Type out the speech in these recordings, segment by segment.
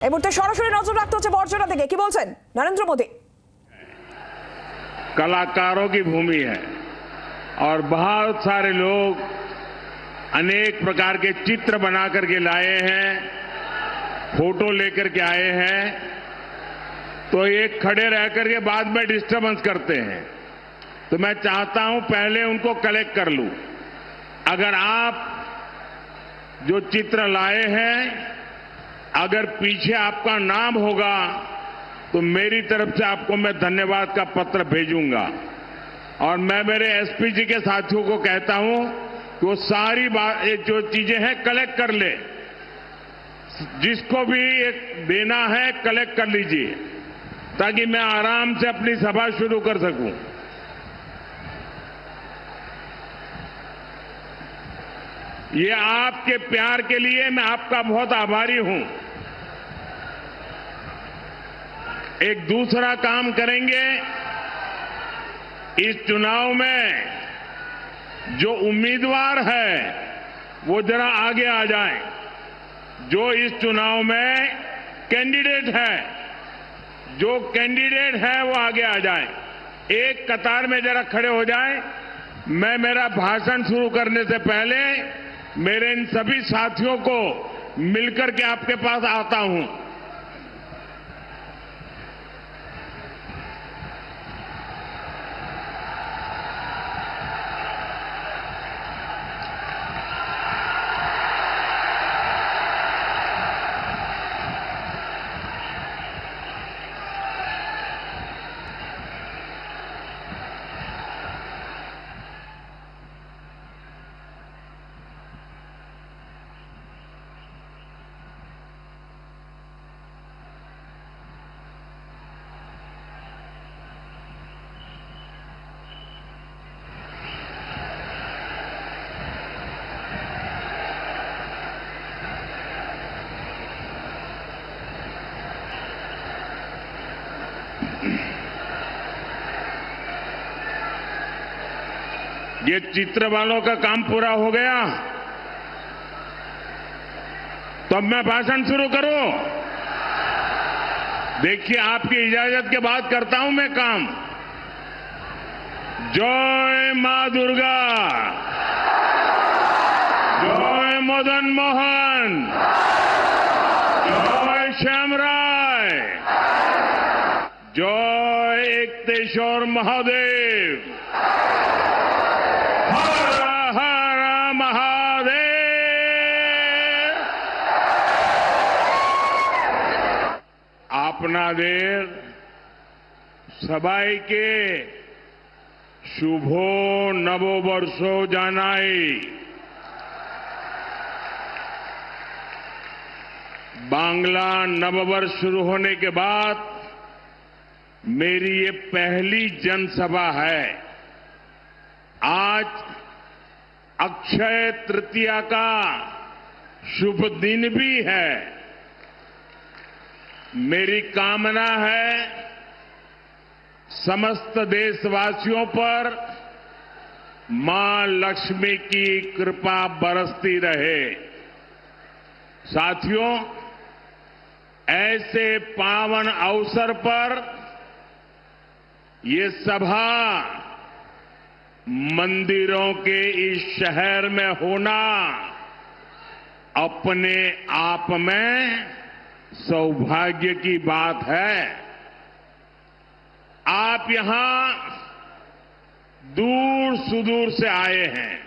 এই মুহূর্তে সরাসরি নজর রাখতে হচ্ছে বর্জনা থেকে, কি বলছেন নরেंद्र मोदी? कलाकारों की भूमि है और बहुत सारे लोग अनेक प्रकार के चित्र बना करके लाए हैं, फोटो लेकर के आए हैं, तो एक खड़े रह करके बाद में डिस्टर्बेंस करते हैं। तो मैं चाहता हूं पहले उनको कलेक्ट कर लूं। अगर आप जो चित्र लाए हैं, अगर पीछे आपका नाम होगा तो मेरी तरफ से आपको मैं धन्यवाद का पत्र भेजूंगा। और मैं मेरे एसपी जी के साथियों को कहता हूं कि वो सारी बात जो चीजें हैं कलेक्ट कर ले, जिसको भी एक देना है कलेक्ट कर लीजिए, ताकि मैं आराम से अपनी सभा शुरू कर सकूं। ये आपके प्यार के लिए मैं आपका बहुत आभारी हूं। एक दूसरा काम करेंगे, इस चुनाव में जो उम्मीदवार है वो जरा आगे आ जाए। जो इस चुनाव में कैंडिडेट है, जो कैंडिडेट है वो आगे आ जाए, एक कतार में जरा खड़े हो जाए। मैं मेरा भाषण शुरू करने से पहले मेरे इन सभी साथियों को मिलकर के आपके पास आता हूं। ये चित्र वालों का काम पूरा हो गया तो अब मैं भाषण शुरू करूं। देखिए, आपकी इजाजत के बाद करता हूं मैं काम। जय मां दुर्गा, जय मदन मोहन, जय श्यामराय, जय एकतेश्वर महादेव, हर हर महादेव। आपनादेर सबाइके शुभो नववर्षो जानाई। बांग्ला नववर्ष शुरू होने के बाद मेरी ये पहली जनसभा है। आज अक्षय तृतीया का शुभ दिन भी है। मेरी कामना है समस्त देशवासियों पर मां लक्ष्मी की कृपा बरसती रहे। साथियों, ऐसे पावन अवसर पर ये सभा मंदिरों के इस शहर में होना अपने आप में सौभाग्य की बात है। आप यहां दूर सुदूर से आए हैं,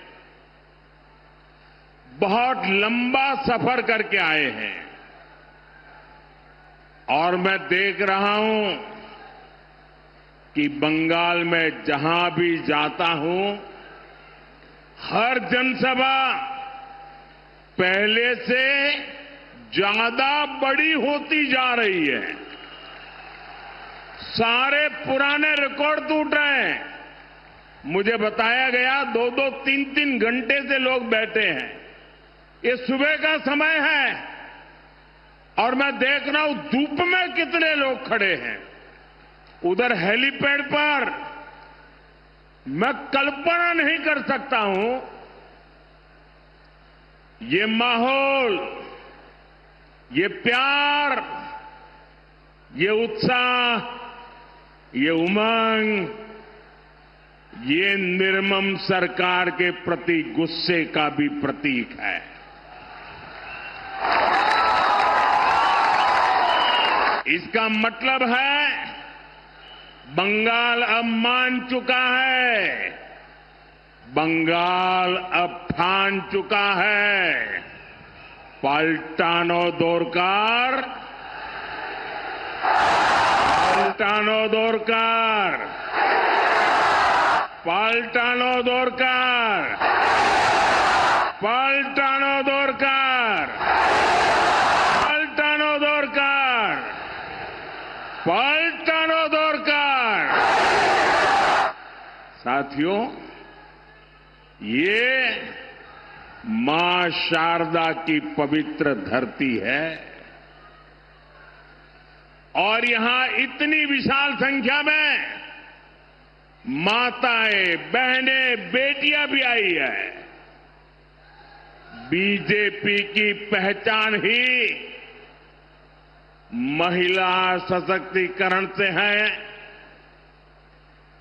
बहुत लंबा सफर करके आए हैं, और मैं देख रहा हूं कि बंगाल में जहां भी जाता हूं, हर जनसभा पहले से ज्यादा बड़ी होती जा रही है। सारे पुराने रिकॉर्ड टूट रहे हैं। मुझे बताया गया 2-2, 3-3 घंटे से लोग बैठे हैं। ये सुबह का समय है और मैं देख रहा हूं धूप में कितने लोग खड़े हैं। उधर हेलीपैड पर मैं कल्पना नहीं कर सकता हूं ये माहौल, ये प्यार ये उत्साह, ये उमंग, ये निर्मम सरकार के प्रति गुस्से का भी प्रतीक है। इसका मतलब है बंगाल अब मान चुका है, बंगाल अब ठान चुका है, पाल्टानो दोरकार, पाल्टानो दोरकार, पाल्टानो दोरकार, पाल्टानो दोरकार, पाल्टानो दोरकार, पाल्टानो दोरकार। साथियों, ये मां शारदा की पवित्र धरती है और यहां इतनी विशाल संख्या में माताएं, बहनें, बेटियां भी आई है। बीजेपी की पहचान ही महिला सशक्तिकरण से है,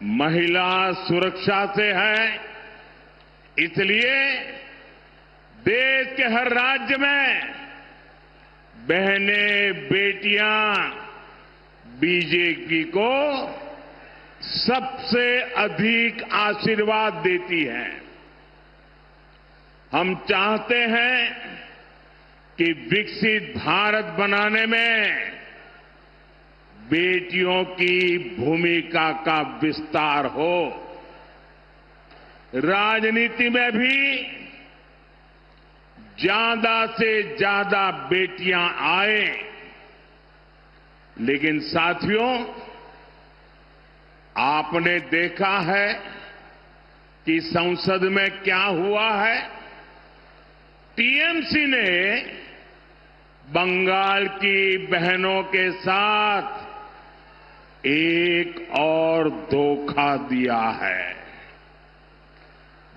महिला सुरक्षा से है। इसलिए देश के हर राज्य में बहनें, बेटियां बीजेपी को सबसे अधिक आशीर्वाद देती हैं। हम चाहते हैं कि विकसित भारत बनाने में बेटियों की भूमिका का विस्तार हो। राजनीति में भी ज्यादा से ज्यादा बेटियां आए। लेकिन साथियों, आपने देखा है कि संसद में क्या हुआ है। टीएमसी ने बंगाल की बहनों के साथ एक और धोखा दिया है।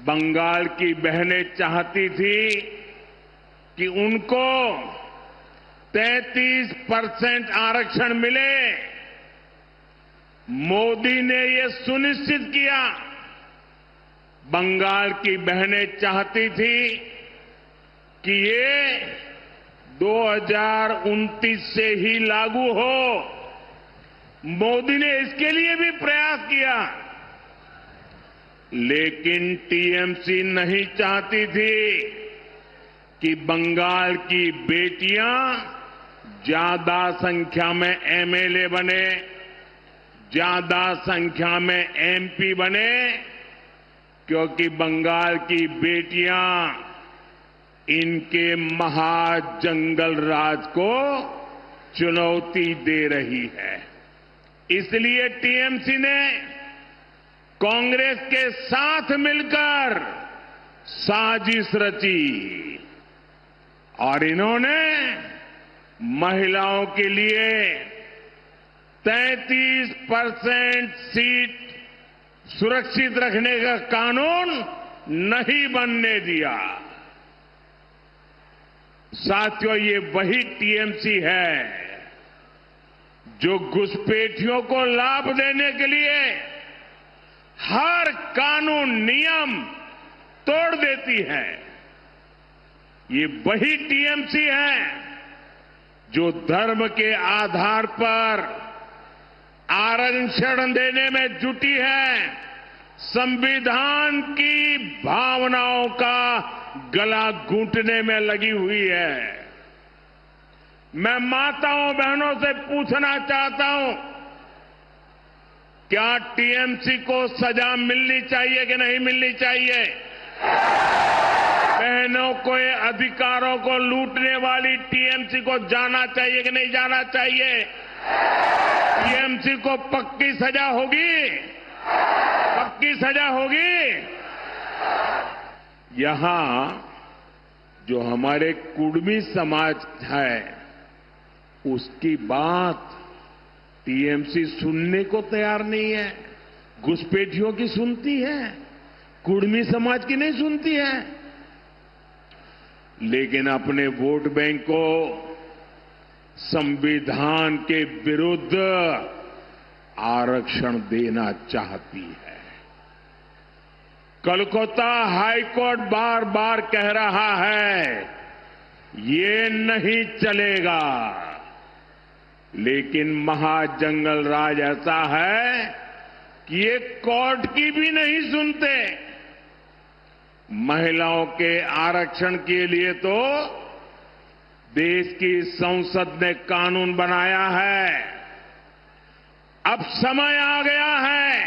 बंगाल की बहनें चाहती थी कि उनको 33% आरक्षण मिले। मोदी ने ये सुनिश्चित किया। बंगाल की बहनें चाहती थी कि ये 2029 से ही लागू हो। मोदी ने इसके लिए भी प्रयास किया, लेकिन टीएमसी नहीं चाहती थी कि बंगाल की बेटियां ज्यादा संख्या में एमएलए बने, ज्यादा संख्या में एमपी बने, क्योंकि बंगाल की बेटियां इनके महाजंगल राज को चुनौती दे रही है। इसलिए टीएमसी ने कांग्रेस के साथ मिलकर साजिश रची और इन्होंने महिलाओं के लिए 33% सीट सुरक्षित रखने का कानून नहीं बनने दिया। साथियों, ये वही टीएमसी है जो घुसपैठियों को लाभ देने के लिए हर कानून नियम तोड़ देती है। ये वही टीएमसी है जो धर्म के आधार पर आरक्षण देने में जुटी है, संविधान की भावनाओं का गला घूंटने में लगी हुई है। मैं माताओं बहनों से पूछना चाहता हूं, क्या टीएमसी को सजा मिलनी चाहिए कि नहीं मिलनी चाहिए? बहनों के अधिकारों को लूटने वाली टीएमसी को जाना चाहिए कि नहीं जाना चाहिए? टीएमसी को पक्की सजा होगी, पक्की सजा होगी। यहां जो हमारे कुर्मी समाज है, उसकी बात टीएमसी सुनने को तैयार नहीं है। घुसपैठियों की सुनती है, कुर्मी समाज की नहीं सुनती है। लेकिन अपने वोट बैंक को संविधान के विरुद्ध आरक्षण देना चाहती है। कोलकाता हाईकोर्ट बार बार कह रहा है ये नहीं चलेगा, लेकिन महाजंगल राज ऐसा है कि ये कोर्ट की भी नहीं सुनते। महिलाओं के आरक्षण के लिए तो देश की संसद ने कानून बनाया है। अब समय आ गया है,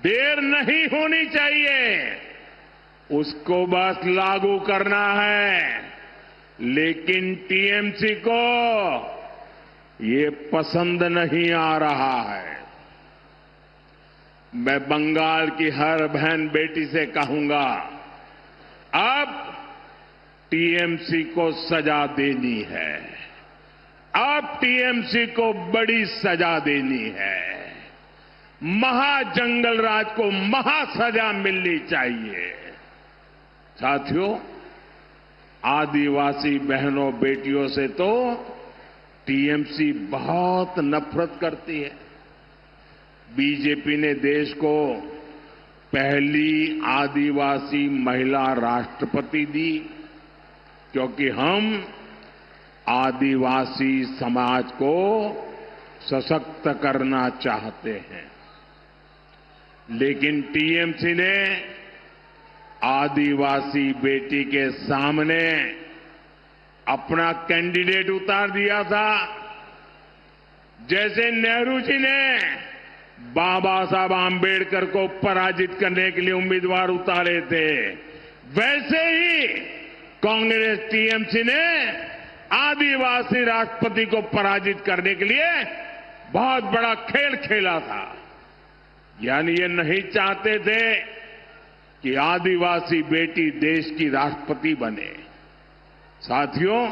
देर नहीं होनी चाहिए, उसको बस लागू करना है। लेकिन टीएमसी को ये पसंद नहीं आ रहा है। मैं बंगाल की हर बहन बेटी से कहूंगा, अब टीएमसी को सजा देनी है। अब टीएमसी को बड़ी सजा देनी है। महाजंगल राज को महासजा मिलनी चाहिए। साथियों, आदिवासी बहनों बेटियों से तो टीएमसी बहुत नफरत करती है। बीजेपी ने देश को पहली आदिवासी महिला राष्ट्रपति दी, क्योंकि हम आदिवासी समाज को सशक्त करना चाहते हैं। लेकिन टीएमसी ने आदिवासी बेटी के सामने अपना कैंडिडेट उतार दिया था। जैसे नेहरू जी ने बाबा साहब आंबेडकर को पराजित करने के लिए उम्मीदवार उतारे थे, वैसे ही कांग्रेस टीएमसी ने आदिवासी राष्ट्रपति को पराजित करने के लिए बहुत बड़ा खेल खेला था। यानी ये नहीं चाहते थे कि आदिवासी बेटी देश की राष्ट्रपति बने। साथियों,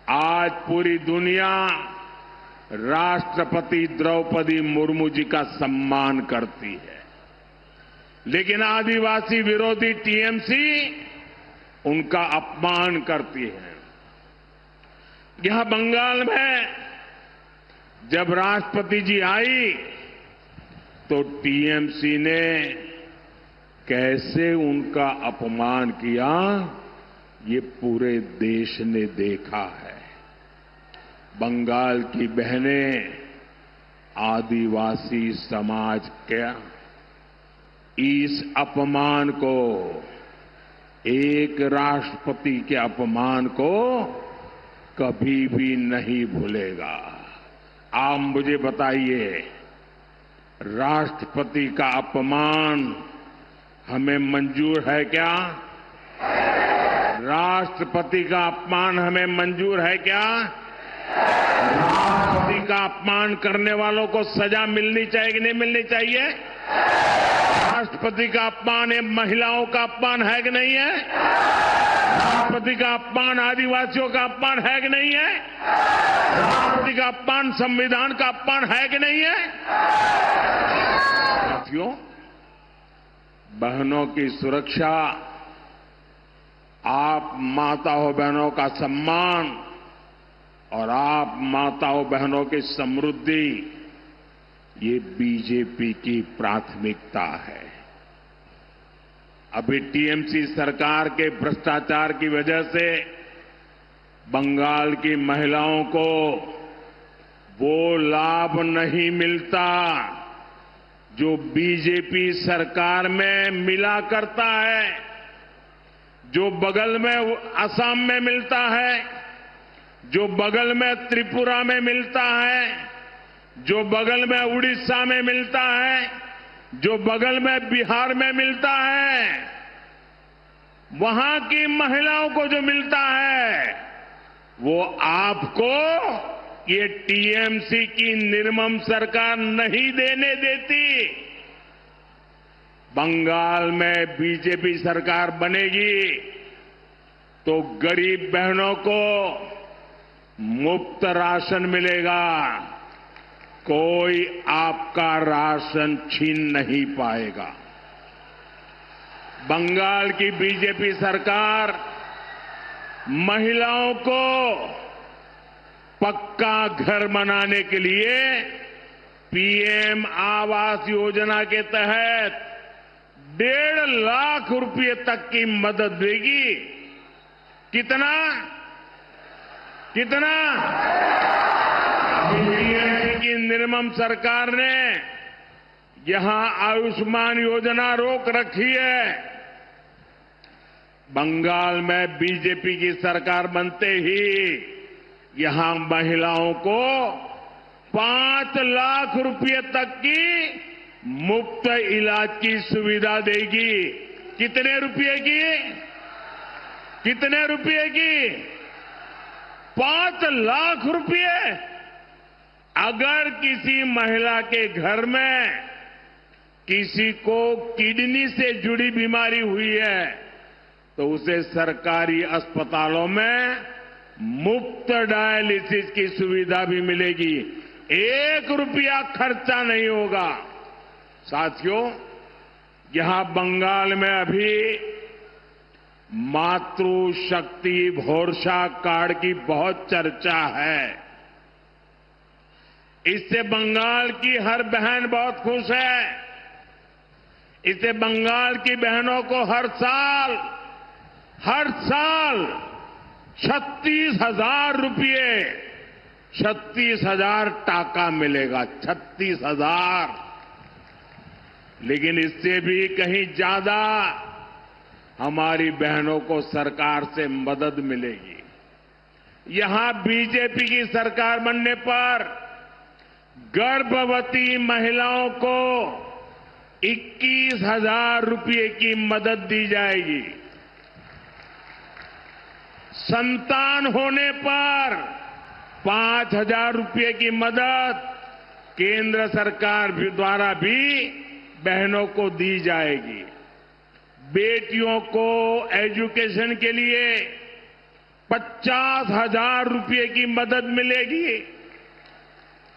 आज पूरी दुनिया राष्ट्रपति द्रौपदी मुर्मू जी का सम्मान करती है, लेकिन आदिवासी विरोधी टीएमसी उनका अपमान करती है। यहां बंगाल में जब राष्ट्रपति जी आई तो टीएमसी ने कैसे उनका अपमान किया, ये पूरे देश ने देखा है। बंगाल की बहनें आदिवासी समाज के इस अपमान को, एक राष्ट्रपति के अपमान को कभी भी नहीं भूलेगा। आप मुझे बताइए, राष्ट्रपति का अपमान हमें मंजूर है क्या? राष्ट्रपति का अपमान हमें मंजूर है क्या? राष्ट्रपति का अपमान करने वालों को सजा मिलनी चाहिए कि नहीं मिलनी चाहिए? राष्ट्रपति का अपमान ये महिलाओं का अपमान है कि नहीं है? राष्ट्रपति का अपमान आदिवासियों का अपमान है कि नहीं है? राष्ट्रपति का अपमान संविधान का अपमान है कि नहीं है? साथियों, बहनों की सुरक्षा, आप माताओं बहनों का सम्मान और आप माताओं बहनों की समृद्धि, ये बीजेपी की प्राथमिकता है। अभी टीएमसी सरकार के भ्रष्टाचार की वजह से बंगाल की महिलाओं को वो लाभ नहीं मिलता जो बीजेपी सरकार में मिला करता है, जो बगल में असम में मिलता है, जो बगल में त्रिपुरा में मिलता है, जो बगल में उड़ीसा में मिलता है, जो बगल में बिहार में मिलता है। वहां की महिलाओं को जो मिलता है वो आपको ये टीएमसी की निर्मम सरकार नहीं देने देती। बंगाल में बीजेपी सरकार बनेगी तो गरीब बहनों को मुफ्त राशन मिलेगा, कोई आपका राशन छीन नहीं पाएगा। बंगाल की बीजेपी सरकार महिलाओं को पक्का घर बनाने के लिए पीएम आवास योजना के तहत 1.5 लाख रुपए तक की मदद देगी। कितना कितना पीएम की निर्मम सरकार ने यहां आयुष्मान योजना रोक रखी है। बंगाल में बीजेपी की सरकार बनते ही यहां महिलाओं को 5 लाख रुपए तक की मुफ्त इलाज की सुविधा देगी। कितने रुपए की? कितने रुपए की? 5 लाख रुपए। अगर किसी महिला के घर में किसी को किडनी से जुड़ी बीमारी हुई है तो उसे सरकारी अस्पतालों में मुफ्त डायलिसिस की सुविधा भी मिलेगी। 1 रुपया खर्चा नहीं होगा। साथियों, यहां बंगाल में अभी मातृशक्ति भरोसा कार्ड की बहुत चर्चा है। इससे बंगाल की हर बहन बहुत खुश है। इससे बंगाल की बहनों को हर साल 36,000 रुपये 36,000 टाका मिलेगा। 36,000। लेकिन इससे भी कहीं ज्यादा हमारी बहनों को सरकार से मदद मिलेगी। यहां बीजेपी की सरकार बनने पर गर्भवती महिलाओं को 21,000 रुपये की मदद दी जाएगी। संतान होने पर 5,000 रुपये की मदद केंद्र सरकार द्वारा भी बहनों को दी जाएगी। बेटियों को एजुकेशन के लिए 50,000 रुपये की मदद मिलेगी।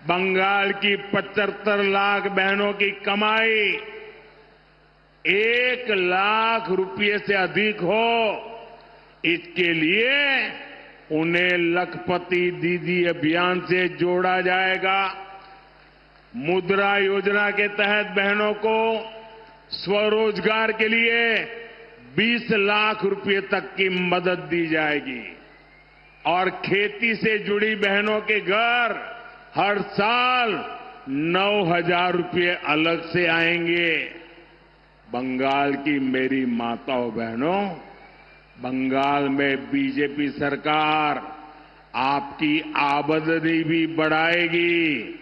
बंगाल की 75 लाख बहनों की कमाई 1 लाख रुपये से अधिक हो, इसके लिए उन्हें लखपति दीदी अभियान से जोड़ा जाएगा। मुद्रा योजना के तहत बहनों को स्वरोजगार के लिए 20 लाख रुपये तक की मदद दी जाएगी और खेती से जुड़ी बहनों के घर हर साल 9,000 रुपये अलग से आएंगे। बंगाल की मेरी माताओं बहनों, बंगाल में बीजेपी सरकार आपकी आमदनी भी बढ़ाएगी,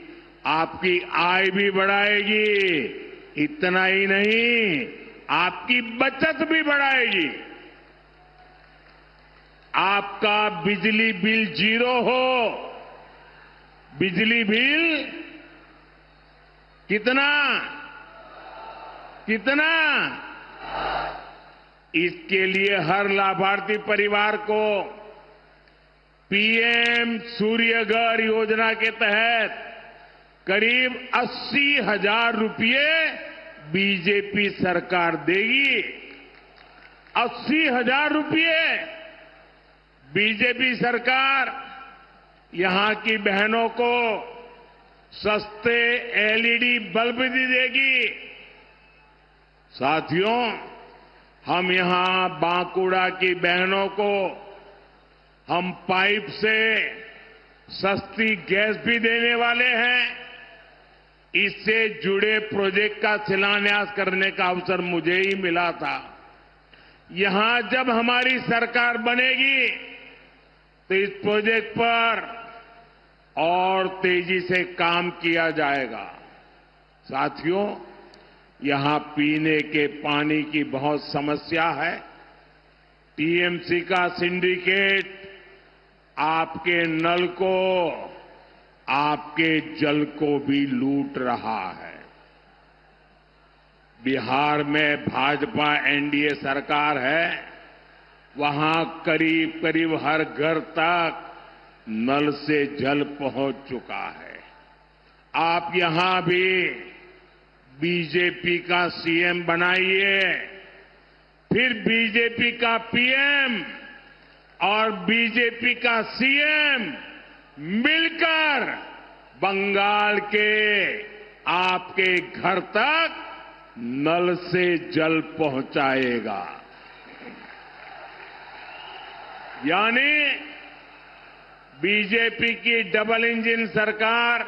आपकी आय भी बढ़ाएगी। इतना ही नहीं, आपकी बचत भी बढ़ाएगी। आपका बिजली बिल 0 हो। बिजली बिल कितना? कितना? इसके लिए हर लाभार्थी परिवार को पीएम सूर्यघर योजना के तहत करीब 80,000 रुपये बीजेपी सरकार देगी। 80,000 रुपये बीजेपी सरकार यहां की बहनों को सस्ते एलईडी बल्ब भी देगी। साथियों, हम यहां बांकुड़ा की बहनों को हम पाइप से सस्ती गैस भी देने वाले हैं। इससे जुड़े प्रोजेक्ट का शिलान्यास करने का अवसर मुझे ही मिला था। यहां जब हमारी सरकार बनेगी तो इस प्रोजेक्ट पर और तेजी से काम किया जाएगा। साथियों, यहां पीने के पानी की बहुत समस्या है। टीएमसी का सिंडिकेट आपके नल को, आपके जल को भी लूट रहा है। बिहार में भाजपा एनडीए सरकार है, वहां करीब करीब हर घर तक नल से जल पहुंच चुका है। आप यहां भी बीजेपी का सीएम बनाइए, फिर बीजेपी का पीएम और बीजेपी का सीएम मिलकर बंगाल के आपके घर तक नल से जल पहुंचाएगा। यानी बीजेपी की डबल इंजन सरकार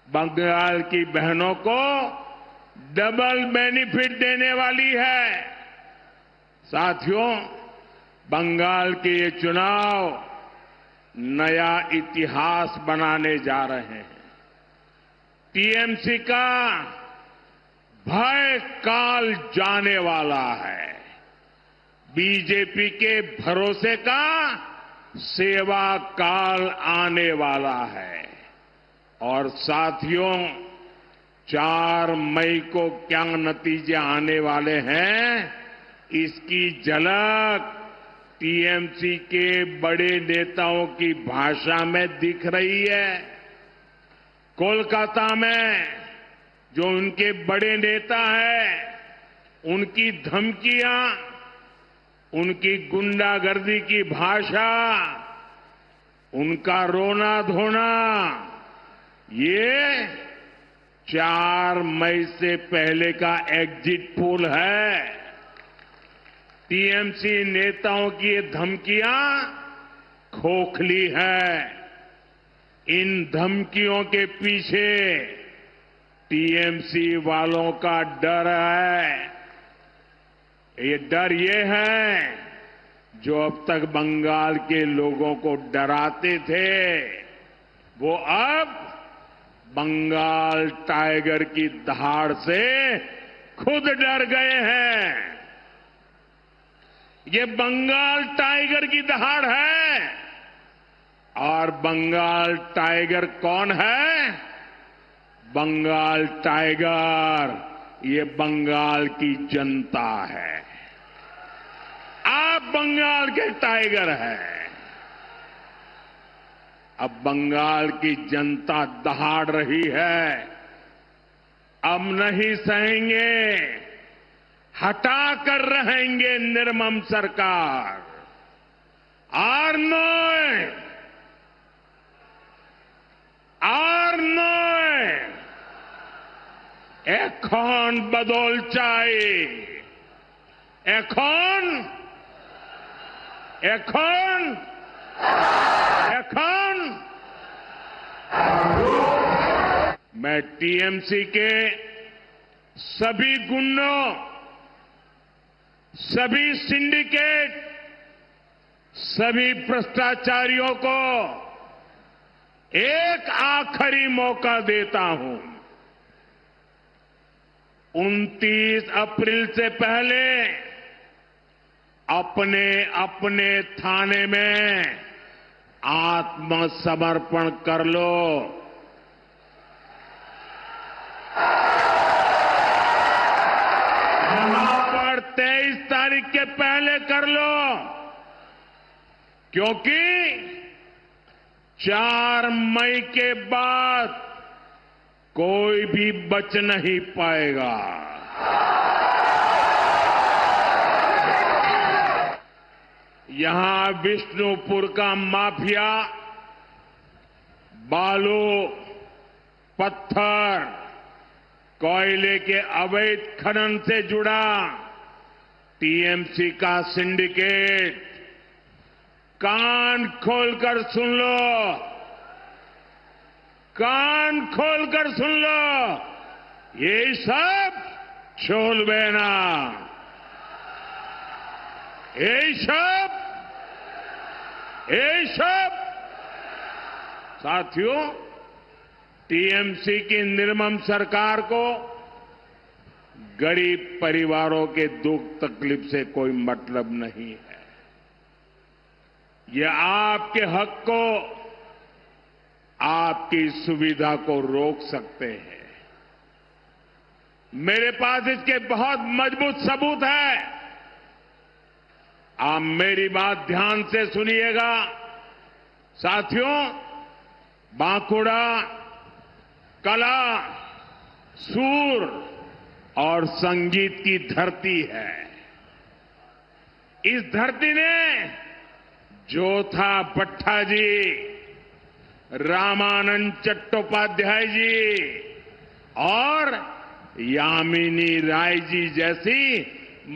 बंगाल की बहनों को डबल बेनिफिट देने वाली है। साथियों, बंगाल के ये चुनाव नया इतिहास बनाने जा रहे हैं। टीएमसी का भय काल जाने वाला है। बीजेपी के भरोसे का सेवा काल आने वाला है। और साथियों, 4 मई को क्या नतीजे आने वाले हैं, इसकी झलक टीएमसी के बड़े नेताओं की भाषा में दिख रही है। कोलकाता में जो उनके बड़े नेता हैं, उनकी धमकियां, उनकी गुंडागर्दी की भाषा, उनका रोना धोना, ये 4 मई से पहले का एग्जिट पोल है। टीएमसी नेताओं की ये धमकियां खोखली है। इन धमकियों के पीछे टीएमसी वालों का डर है। ये डर ये है जो अब तक बंगाल के लोगों को डराते थे, वो अब बंगाल टाइगर की दहाड़ से खुद डर गए हैं। ये बंगाल टाइगर की दहाड़ है। और बंगाल टाइगर कौन है? बंगाल टाइगर ये बंगाल की जनता है। आप बंगाल के टाइगर हैं। अब बंगाल की जनता दहाड़ रही है। अब नहीं सहेंगे, हटा कर रहेंगे निर्मम सरकार। আর নয়, এখন বদল চাই। এখন मैं टीएमसी के सभी गुंडों, सभी सिंडिकेट, सभी भ्रष्टाचारियों को एक आखिरी मौका देता हूं। 29 अप्रैल से पहले अपने अपने थाने में आत्मसमर्पण कर लो। यहां पर 23 तारीख के पहले कर लो, क्योंकि 4 मई के बाद कोई भी बच नहीं पाएगा। यहां विष्णुपुर का माफिया बालू, पत्थर, कोयले के अवैध खनन से जुड़ा टीएमसी का सिंडिकेट, कान खोलकर सुन लो, कान खोलकर सुन लो, ये सब छोड़बे ना। ये सब साथियों, टीएमसी की निर्मम सरकार को गरीब परिवारों के दुख तकलीफ से कोई मतलब नहीं है। ये आपके हक को, आपकी सुविधा को रोक सकते हैं। मेरे पास इसके बहुत मजबूत सबूत है। आप मेरी बात ध्यान से सुनिएगा। साथियों, बांकुड़ा कला, सूर और संगीत की धरती है। इस धरती ने जोथा भट्टा जी, रामानंद चट्टोपाध्याय जी और यामिनी राय जी जैसी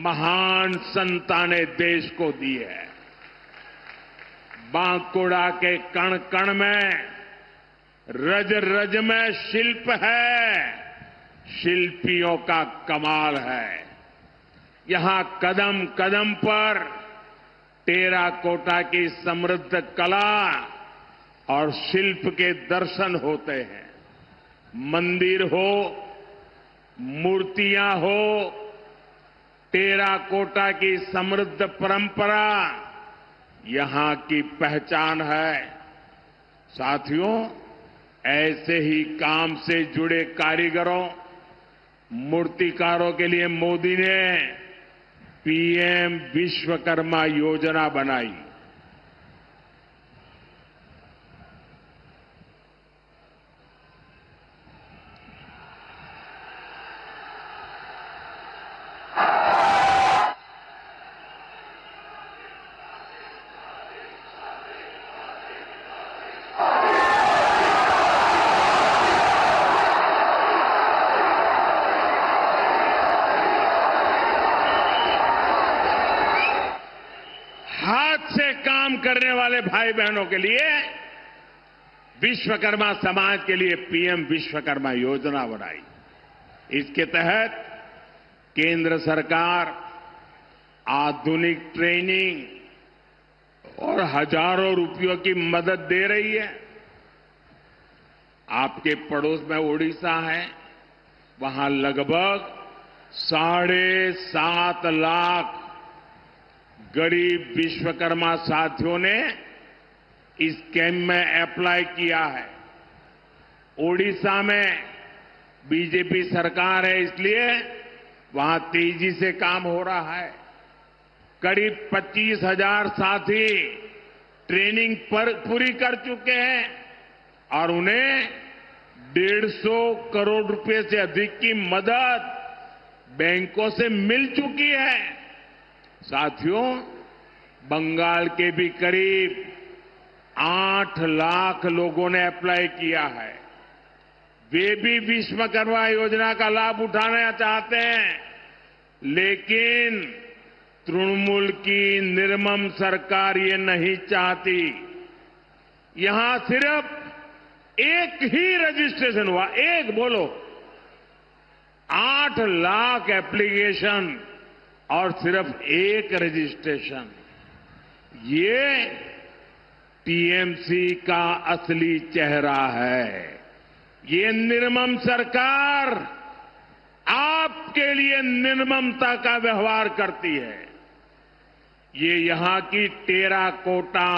महान संतानें देश को दी है। बांकुड़ा के कण कण में, रज रज में शिल्प है, शिल्पियों का कमाल है। यहां कदम कदम पर टेराकोटा की समृद्ध कला और शिल्प के दर्शन होते हैं। मंदिर हो, मूर्तियां हो, टेराकोटा की समृद्ध परंपरा यहां की पहचान है। साथियों, ऐसे ही काम से जुड़े कारीगरों, मूर्तिकारों के लिए मोदी ने पीएम विश्वकर्मा योजना बनाई। हाथ से काम करने वाले भाई बहनों के लिए विश्वकर्मा समाज के लिए पीएम विश्वकर्मा योजना बनाई। इसके तहत केंद्र सरकार आधुनिक ट्रेनिंग और हजारों रुपयों की मदद दे रही है। आपके पड़ोस में ओडिशा है, वहां लगभग 7.5 लाख गरीब विश्वकर्मा साथियों ने इस कैंप में अप्लाई किया है। ओडिशा में बीजेपी सरकार है, इसलिए वहां तेजी से काम हो रहा है। करीब 25,000 साथी ट्रेनिंग पूरी कर चुके हैं और उन्हें 150 करोड़ रुपए से अधिक की मदद बैंकों से मिल चुकी है। साथियों, बंगाल के भी करीब 8 लाख लोगों ने अप्लाई किया है। वे भी विश्वकर्मा योजना का लाभ उठाना चाहते हैं, लेकिन तृणमूल की निर्मम सरकार ये नहीं चाहती। यहां सिर्फ एक ही रजिस्ट्रेशन हुआ, एक बोलो, 8 लाख एप्लीकेशन और सिर्फ एक रजिस्ट्रेशन। ये टीएमसी का असली चेहरा है। ये निर्मम सरकार आपके लिए निर्ममता का व्यवहार करती है। ये यहां की टेराकोटा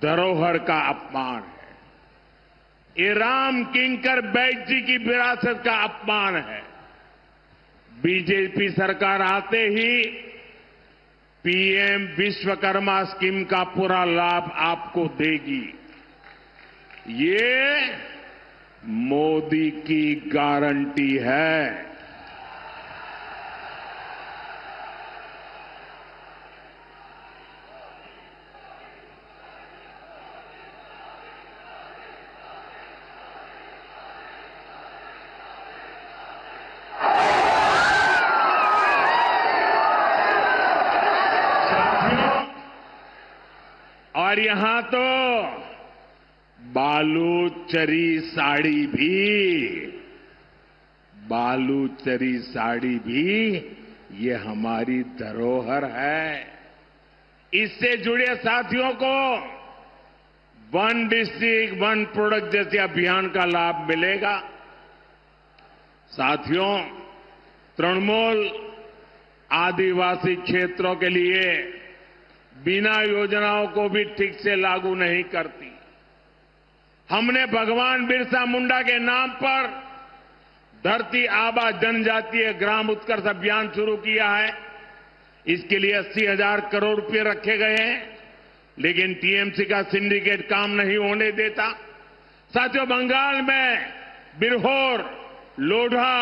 धरोहर का अपमान है। ये राम किंकर बैज जी की विरासत का अपमान है। बीजेपी सरकार आते ही पीएम विश्वकर्मा स्कीम का पूरा लाभ आपको देगी। ये मोदी की गारंटी है। और यहां तो बालूचरी साड़ी भी ये हमारी धरोहर है। इससे जुड़े साथियों को वन डिस्ट्रिक्ट वन प्रोडक्ट जैसे अभियान का लाभ मिलेगा। साथियों, तृणमूल आदिवासी क्षेत्रों के लिए बिना योजनाओं को भी ठीक से लागू नहीं करती। हमने भगवान बिरसा मुंडा के नाम पर धरती आबा जनजातीय ग्राम उत्कर्ष अभियान शुरू किया है। इसके लिए 80,000 करोड़ रुपए रखे गए हैं, लेकिन टीएमसी का सिंडिकेट काम नहीं होने देता। साथियों, बंगाल में बिरहोर, लोढ़ा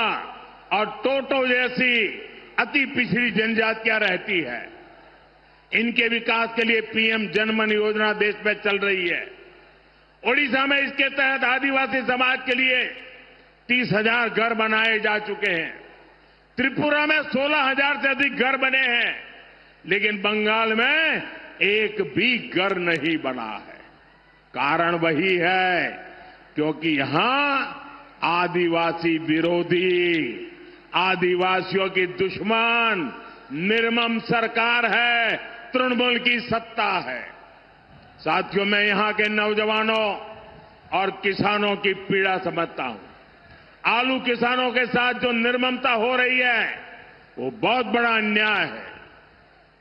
और टोटो जैसी अति पिछड़ी जनजातियां रहती है। इनके विकास के लिए पीएम जनमन योजना देश में चल रही है। ओडिशा में इसके तहत आदिवासी समाज के लिए 30,000 घर बनाए जा चुके हैं। त्रिपुरा में 16,000 से अधिक घर बने हैं, लेकिन बंगाल में एक भी घर नहीं बना है। कारण वही है क्योंकि यहां आदिवासी विरोधी, आदिवासियों की दुश्मन निर्मम सरकार है, तृणमूल की सत्ता है। साथियों, मैं यहां के नौजवानों और किसानों की पीड़ा समझता हूं। आलू किसानों के साथ जो निर्ममता हो रही है वो बहुत बड़ा अन्याय है।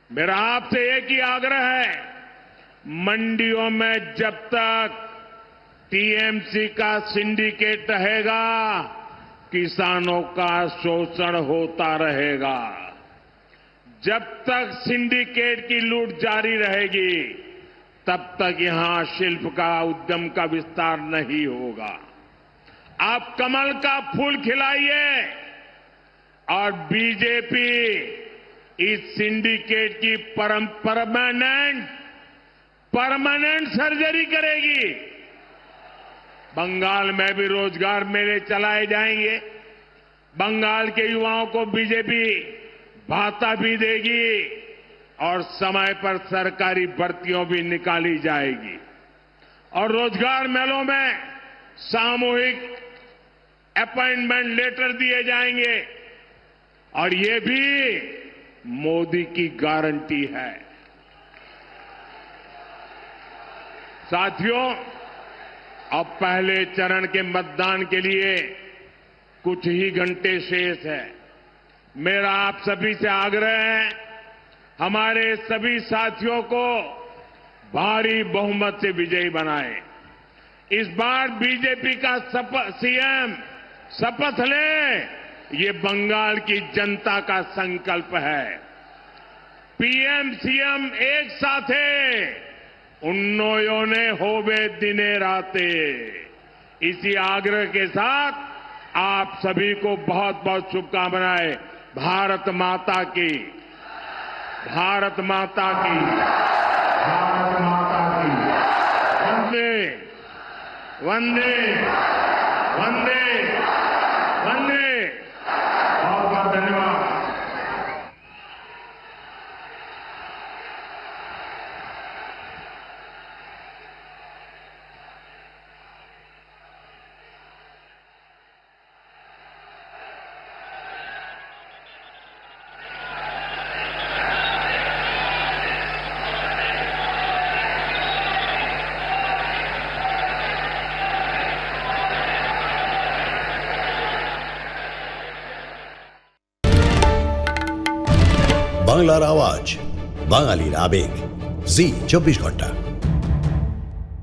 मेरा आपसे एक ही आग्रह है, मंडियों में जब तक टीएमसी का सिंडिकेट रहेगा किसानों का शोषण होता रहेगा। जब तक सिंडिकेट की लूट जारी रहेगी तब तक यहां शिल्प का, उद्यम का विस्तार नहीं होगा। आप कमल का फूल खिलाइए और बीजेपी इस सिंडिकेट की परमानेंट सर्जरी करेगी। बंगाल में भी रोजगार मेले चलाए जाएंगे। बंगाल के युवाओं को बीजेपी भाता भी देगी और समय पर सरकारी भर्तियों भी निकाली जाएगी। और रोजगार मेलों में सामूहिक अपॉइंटमेंट लेटर दिए जाएंगे और ये भी मोदी की गारंटी है। साथियों, अब पहले चरण के मतदान के लिए कुछ ही घंटे शेष है। मेरा आप सभी से आग्रह है, हमारे सभी साथियों को भारी बहुमत से विजयी बनाएं। इस बार बीजेपी का सीएम शपथ ले, ये बंगाल की जनता का संकल्प है। पीएम सीएम एक साथे उन्नोयोने होवे दिने राते। इसी आग्रह के साथ आप सभी को बहुत बहुत शुभकामनाएं। भारत माता की, भारत माता की, भारत माता की। वंदे वंदे वंदे वंदे। बहुत बहुत धन्यवाद। বাংলার আওয়াজ, বাঙালির আবেগ, জি 24 ঘন্টা।